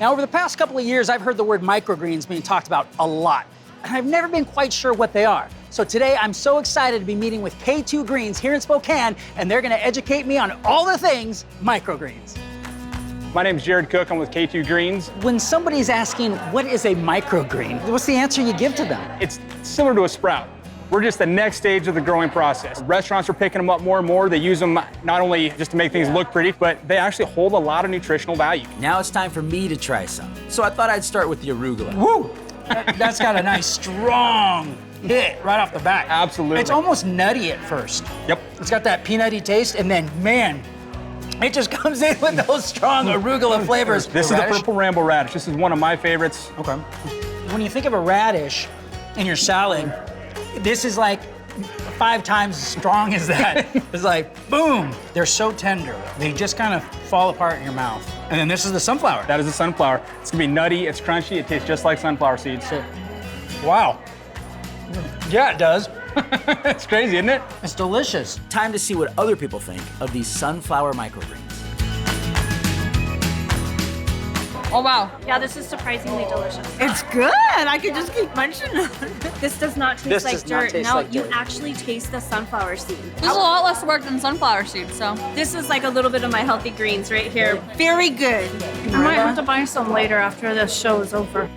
Now, over the past couple of years, I've heard the word microgreens being talked about a lot, and I've never been quite sure what they are. So today, I'm so excited to be meeting with K2 Greens here in Spokane, and they're gonna educate me on all the things microgreens. My name is Jared Cook. I'm with K2 Greens. When somebody's asking, what is a microgreen? What's the answer you give to them? It's similar to a sprout. We're just the next stage of the growing process. Restaurants are picking them up more and more. They use them not only just to make things look pretty, but they actually hold a lot of nutritional value. Now it's time for me to try some. So I thought I'd start with the arugula. Woo! That's got a nice, strong hit right off the bat. Absolutely. It's almost nutty at first. Yep. It's got that peanutty taste, and then, man, it just comes in with those strong arugula flavors. This is the purple ramble radish. This is one of my favorites. Okay. When you think of a radish in your salad, this is like 5 times as strong as that. It's like, boom. They're so tender. They just kind of fall apart in your mouth. And then this is the sunflower. That is the sunflower. It's gonna be nutty, it's crunchy, it tastes just like sunflower seeds. Wow. Yeah, it does. It's crazy, isn't it? It's delicious. Time to see what other people think of these sunflower microgreens. Oh, wow. Yeah, this is surprisingly delicious. It's good. I could just keep munching on it. This does not taste This like does not dirt. taste Now like you dirt. actually taste the sunflower seed. This is a lot less work than sunflower seeds, so. This is like a little bit of my healthy greens right here. Very good. I might have to buy some later after this show is over.